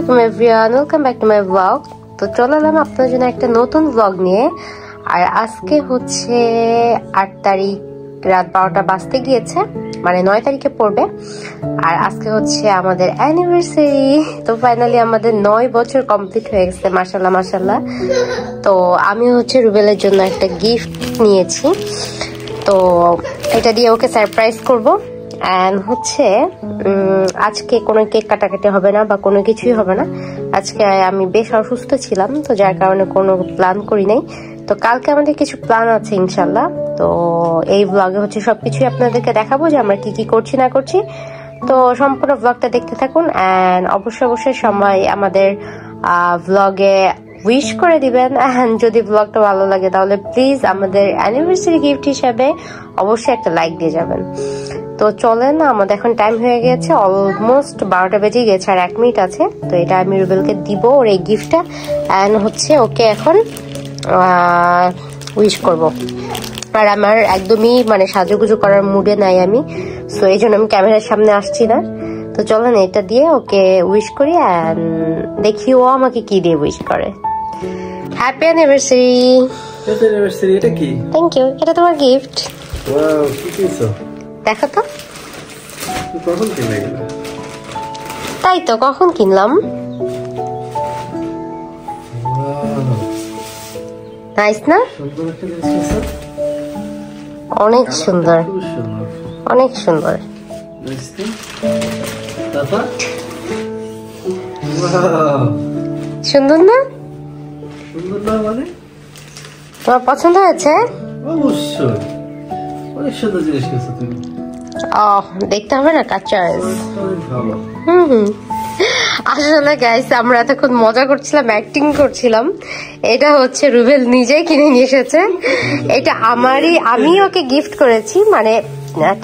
আসসালামু everyone, welcome back to my blog. তো চলে এলাম আপনাদের জন্য একটা নতুন ব্লগ নিয়ে। আর আজকে হচ্ছে 8 তারিখ রাত 12টা বাজতে গিয়েছে, মানে 9 তারিখে পড়বে। আর আজকে হচ্ছে আমাদের অ্যানিভার্সারি। তো ফাইনালি আমাদের 9 বছর কমপ্লিট হয়ে গেছে, মাশাল্লাহ মাশাল্লাহ। তো আমি হচ্ছে রুবেলের জন্য একটা গিফট নিয়েছি, তো এটা দিয়ে ওকে সারপ্রাইজ করব। এন্ড হচ্ছে আজকে কোনো কেক কাটাকাটি হবে না বা কোনো কিছুই হবে না। আজকে আমি বেশ অসুস্থ ছিলাম, তো যার কারণে কোনো প্ল্যান করি নাই। তো কালকে আমাদের কিছু প্ল্যান আছে ইনশাল্লাহ। তো এই ব্লগে হচ্ছে সবকিছুই আপনাদেরকে দেখাবো যে আমরা কি কি করছি না করছি। তো সম্পূর্ণ ব্লগটা দেখতে থাকুন। এন্ড অবশ্যই সবাই আমাদের ব্লগে উইশ করে দিবেন। এন্ড যদি ব্লগটা ভালো লাগে তাহলে প্লিজ আমাদের অ্যানিভার্সারি গিফট হিসাবে অবশ্যই একটা লাইক দিয়ে যাবেন। তো চলেন, আমাদের এখন টাইম হয়ে গেছে, অলমোস্ট 12টা বেজে গেছে আর 1 মিনিট আছে। তো এটা আমি রুবেলকে দিব, ওর এই গিফটটা। এন্ড হচ্ছে ওকে এখন উইশ করব। আর আমার একদমই মানে সাজুগুজু করার মুডে নাই আমি, সো এই জন্য আমি ক্যামেরার সামনে আসছি না। তো চলেন এটা দিয়ে ওকে উইশ করি এন্ড দেখি ও আমাকে কি দিয়ে উইশ করে। Happy anniversary. Happy anniversary. এটা কি? থ্যাংক ইউ, এটা তোমার গিফট। ওয়াও, কি কিনছো? দেখো তো। কখন কিনলে এগুলো? তাই তো, কখন কিনলাম। নাইস না? সুন্দর একটা জিনিস কিনছো। অনেক সুন্দর, খুব সুন্দর, অনেক সুন্দর। নাইস তো। তারপর ওয়াও, সুন্দর না? সুন্দর না মানে? তোমার পছন্দ হয়েছে? অবশ্যই, অনেক সুন্দর জিনিস কিনছো তুমি। দেখতে হবে না কাচার্স। অনেক ভালো। আসলে গাইস আমরা এতক্ষণ মজা করছিলাম, অ্যাক্টিং করছিলাম। এটা হচ্ছে রুবেল নিজেই কিনে নিয়ে এসেছে। এটা আমি ওকে গিফট করেছি, মানে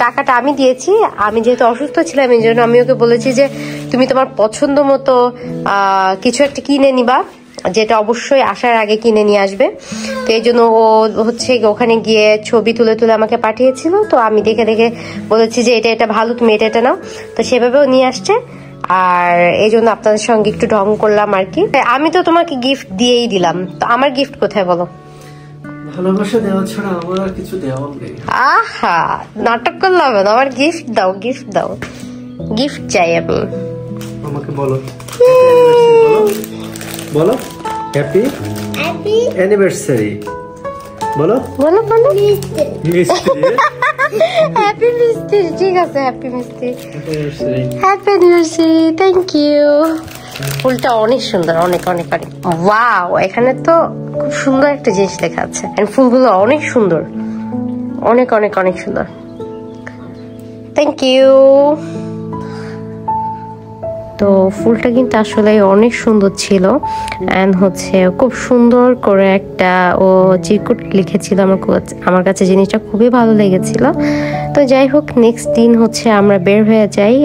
টাকাটা আমি দিয়েছি। আমি যেহেতু অসুস্থ ছিলাম এই জন্য আমি ওকে বলেছি যে তুমি তোমার পছন্দ মতো কিছু একটা কিনে নিবা, যেটা অবশ্যই আসার আগে কিনে নিয়ে আসবে। তো এই জন্য ও হচ্ছে ওখানে গিয়ে ছবি তুলে তুলে আমাকে পাঠিয়েছিল। তো আমি দেখে দেখে বলেছি যে এটা ভালো, তুমি এটা নাও। তো সেভাবেও নিয়ে আসছে। আর এই জন্য আপনাদের সঙ্গে একটু ঢং করলাম আর কি। আমি তো তোমাকে গিফট দিয়েই দিলাম, তো আমার গিফট কোথায় বলো? ভালোবাসা দেওয়া ছাড়া আমার আর কিছু দেওয়ার নেই। আহা, নাটক করলাম না, আমার গিফট দাও, গিফট দাও, গিফট চাই আমি। আমাকে বলো, বলো হ্যাপি অ্যানিভার্সারি। বলো বলো বলো। মিষ্টি। হ্যাপি মিষ্টি, ঠিক আছে, হ্যাপি মিষ্টি, হ্যাপি অ্যানিভার্সারি। Thank you. ফুলটা অনেক সুন্দর, অনেক অনেক অনেক। ওয়াও, এখানে তো খুব সুন্দর একটা জিনিস লেখা আছে। এন্ড ফুলগুলো অনেক সুন্দর, অনেক অনেক অনেক সুন্দর। Thank you. তো ফুলটা কিন্তু আসলে অনেক সুন্দর ছিল। এন্ড হচ্ছে খুব সুন্দর করে একটা ও চিরকুট লিখেছিল। আমার কাছে জিনিসটা খুবই ভালো লেগেছিল। তো যাই হোক, নেক্সট দিন হচ্ছে আমরা বের হয়ে যাই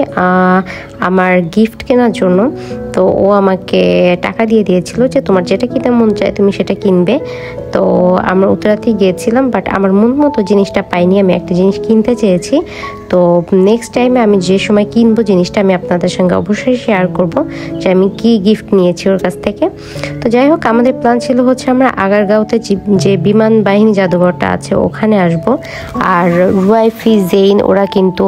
আমার গিফট কেনার জন্য। তো ও আমাকে টাকা দিয়ে দিয়েছিল যে তোমার যেটা কিনতে মন চায় তুমি সেটা কিনবে। তো আমরা উত্তরাতেই গিয়েছিলাম, বাট আমার মন মতো জিনিসটা পাইনি। আমি একটা জিনিস কিনতে চেয়েছি। তো নেক্সট টাইমে আমি যে সময় কিনবো জিনিসটা আমি আপনাদের সঙ্গে অবশ্যই শেয়ার করব যে আমি কি গিফট নিয়েছি ওর কাছ থেকে। তো যাই হোক, আমাদের প্ল্যান ছিল হচ্ছে আমরা আগারগাঁওতে যে বিমান বাহিনী জাদুঘরটা আছে ওখানে আসব। আর রুয়াইফি জেইন ওরা কিন্তু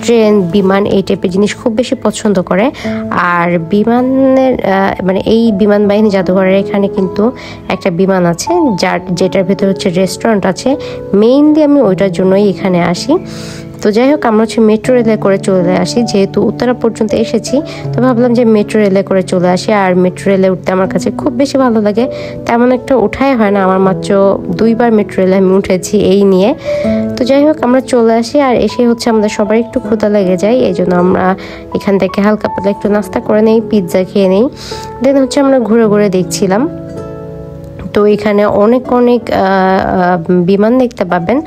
ট্রেন, বিমান এই টাইপের জিনিস খুব বেশি পছন্দ করে। আর বিমানের মানে এই বিমান বাহিনী জাদুঘরের এখানে কিন্তু একটা বিমান আছে যেটার ভেতরে হচ্ছে রেস্টুরেন্ট আছে। মেইনলি আমি ওইটার জন্যই এখানে আসি। তো যাই হোক, আমরা হচ্ছে মেট্রো রেলে করে চলে আসি। যেহেতু উত্তরা পর্যন্ত এসেছি তো ভাবলাম যে মেট্রো রেলে করে চলে আসি। আর মেট্রো রেলে উঠতে আমার কাছে খুব বেশি ভালো লাগে, তেমন একটা উঠাই হয় না আমার, মাত্র 2বার মেট্রো রেলে আমি উঠেছি এই নিয়ে। তো যাই হোক, আমরা চলে আসি। আর এসে হচ্ছে আমাদের সবার একটু ক্ষুধা লেগে যায়, এই জন্য আমরা এখান থেকে হালকা পাতলা একটু নাস্তা করে নেই, পিৎজা খেয়ে নেই। দেন হচ্ছে আমরা ঘুরে ঘুরে দেখছিলাম তো এখানে অনেক অনেক বিমান দেখতে পাবেন।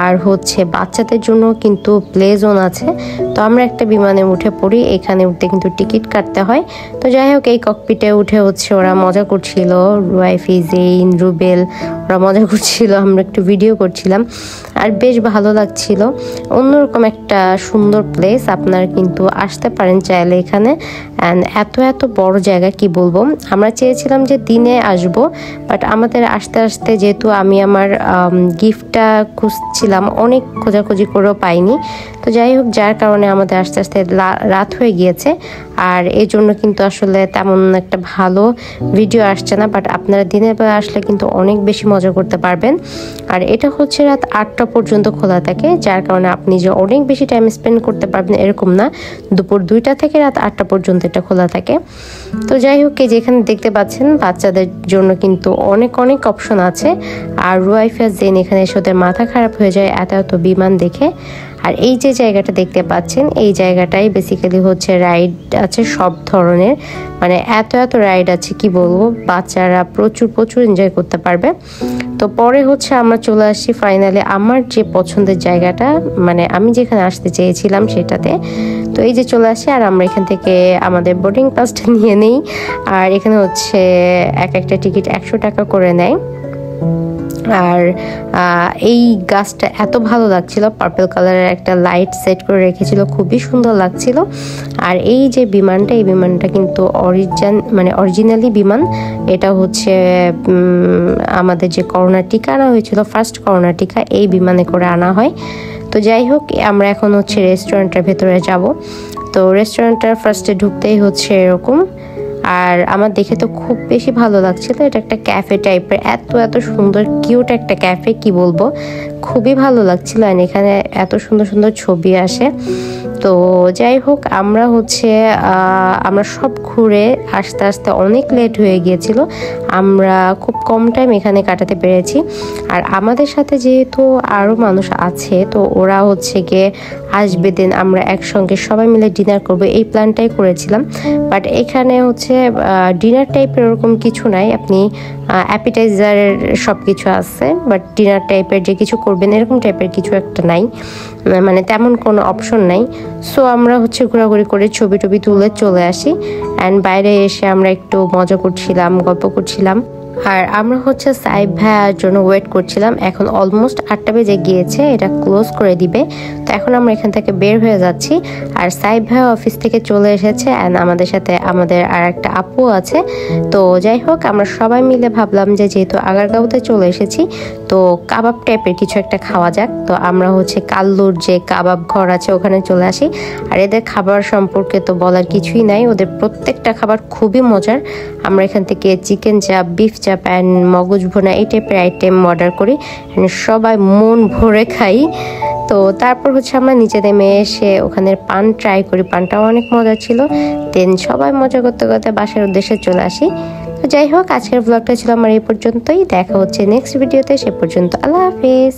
আর হচ্ছে বাচ্চাদের জন্য কিন্তু প্লে জোন আছে। তো আমরা একটা বিমানে উঠে পড়ি, এখানে উঠতে কিন্তু টিকিট কাটতে হয়। তো যাই হোক, এই ককপিটে উঠে হচ্ছে ওরা মজা করছিল, রুয়াইফি, জেইন, রুবেল, ওরা মজা করছিল, আমরা একটু ভিডিও করছিলাম। আর বেশ ভালো লাগছিল, অন্যরকম একটা সুন্দর প্লেস। আপনারা কিন্তু আসতে পারেন চাইলে এখানে। অ্যান্ড এত বড় জায়গা, কি বলবো। আমরা চেয়েছিলাম যে দিনে আসবো, বাট আমাদের আসতে আসতে, যেহেতু আমি আমার গিফটটা খুঁজছিলাম, অনেক খোঁজাখুঁজি করেও পাইনি। তো যাই হোক, যার কারণে আমাদের আস্তে আস্তে রাত হয়ে গিয়েছে। আর এই জন্য কিন্তু আসলে তেমন একটা ভালো ভিডিও আসছে না। বাট আপনারা দিনের বেলা আসলে কিন্তু অনেক বেশি মজা করতে পারবেন। আর এটা হচ্ছে রাত 8টা পর্যন্ত খোলা থাকে, যার কারণে আপনি যে অনেক বেশি টাইম স্পেন্ড করতে পারবেন এরকম না। দুপুর 2টা থেকে রাত 8টা পর্যন্ত এটা খোলা থাকে। তো যাই হোক, যেখানে দেখতে পাচ্ছেন বাচ্চাদের জন্য কিন্তু অনেক অনেক অপশন আছে। আর রুয়াইফা, জেন এখানে এসে ওদের মাথা খারাপ হয়ে যায় এত বিমান দেখে। আর এই যে জায়গাটা দেখতে পাচ্ছেন, এই জায়গাটাই বেসিক্যালি হচ্ছে রাইড আছে সব ধরনের, মানে এত রাইড আছে, কি বলবো। বাচ্চারা প্রচুর এনজয় করতে পারবে। তো পরে হচ্ছে আমরা চলে আসি ফাইনালি আমার যে পছন্দের জায়গাটা, মানে আমি যেখানে আসতে চেয়েছিলাম সেটাতে। তো এই যে চলে আসি, আর আমরা এখান থেকে আমাদের বোর্ডিং পাসটা নিয়ে নেই। আর এখানে হচ্ছে একটা টিকিট 100 টাকা করে নেয়। আর এই গাছটা এত ভালো লাগছিল, পার্পল কালারের একটা লাইট সেট করে রেখেছিল, খুবই সুন্দর লাগছিল। আর এই যে বিমানটা, এই বিমানটা কিন্তু অরিজিনালি বিমান। এটা হচ্ছে আমাদের যে করোনা টিকা আনা হয়েছিল, ফার্স্ট করোনা টিকা এই বিমানে করে আনা হয়। তো যাই হোক, আমরা এখন হচ্ছে রেস্টুরেন্টের ভেতরে যাব। তো রেস্টুরেন্টটা ফার্স্টে ঢুকতেই হচ্ছে এরকম। আর আমার দেখে তো খুব বেশি ভালো লাগছিল। এটা একটা ক্যাফে টাইপের, এত সুন্দর কিউট একটা ক্যাফে, কি বলবো, খুবই ভালো লাগছিল। আর এখানে এত সুন্দর ছবি আসে। তো যাই হোক, আমরা সব ঘুরে আস্তে অনেক লেট হয়ে গিয়েছিল। আমরা খুব কম টাইম এখানে কাটাতে পেরেছি। আর আমাদের সাথে যেহেতু আরও মানুষ আছে, তো ওরা হচ্ছে গিয়ে আসবে, দেন আমরা একসঙ্গে সবাই মিলে ডিনার করব, এই প্ল্যানটাই করেছিলাম। বাট এখানে হচ্ছে ডিনার টাইপের ওরকম কিছু নাই। আপনি অ্যাপিটাইজারের সব কিছু আছে, বাট ডিনার টাইপের যে কিছু করবেন এরকম টাইপের কিছু একটা নাই, মানে তেমন কোনো অপশন নাই। সো আমরা হচ্ছে ঘোরাঘুরি করে ছবি তুলে চলে আসি। অ্যান্ড বাইরে এসে আমরা একটু মজা করছিলাম, গল্প করছিলাম। আর আমরা হচ্ছে সাইব ভাইয়ার জন্য ওয়েট করছিলাম। এখন অলমোস্ট 8টা বেজে গিয়েছে, এটা ক্লোজ করে দিবে। তো এখন আমরা এখান থেকে বের হয়ে যাচ্ছি। আর সাইব ভাইয়া অফিস থেকে চলে এসেছে, অ্যান্ড আমাদের সাথে আমাদের আর একটা আপু আছে। তো যাই হোক, আমরা সবাই মিলে ভাবলাম যে যেহেতু আগারগাঁওতে চলে এসেছি, তো কাবাব টাইপের কিছু একটা খাওয়া যাক। তো আমরা হচ্ছে কাল্লুর যে কাবাব ঘর আছে ওখানে চলে আসি। আর এদের খাবার সম্পর্কে তো বলার কিছুই নাই, ওদের প্রত্যেকটা খাবার খুবই মজার। আমরা এখান থেকে চিকেন চাপ, বিফ চাপ অ্যান্ড মগজ ভুনা এই টাইপের আইটেম অর্ডার করি, সবাই মন ভরে খাই। তো তারপর হচ্ছে আমরা নিচে নেমে এসে ওখানের পান ট্রাই করি, পানটাও অনেক মজা ছিল। দেন সবাই মজা করতে করতে বাসার উদ্দেশ্যে চলে আসি। তো যাই হোক, আজকের ব্লগটা ছিল আমার এই পর্যন্তই। দেখা হচ্ছে নেক্সট ভিডিওতে, সে পর্যন্ত আল্লাহ হাফেজ।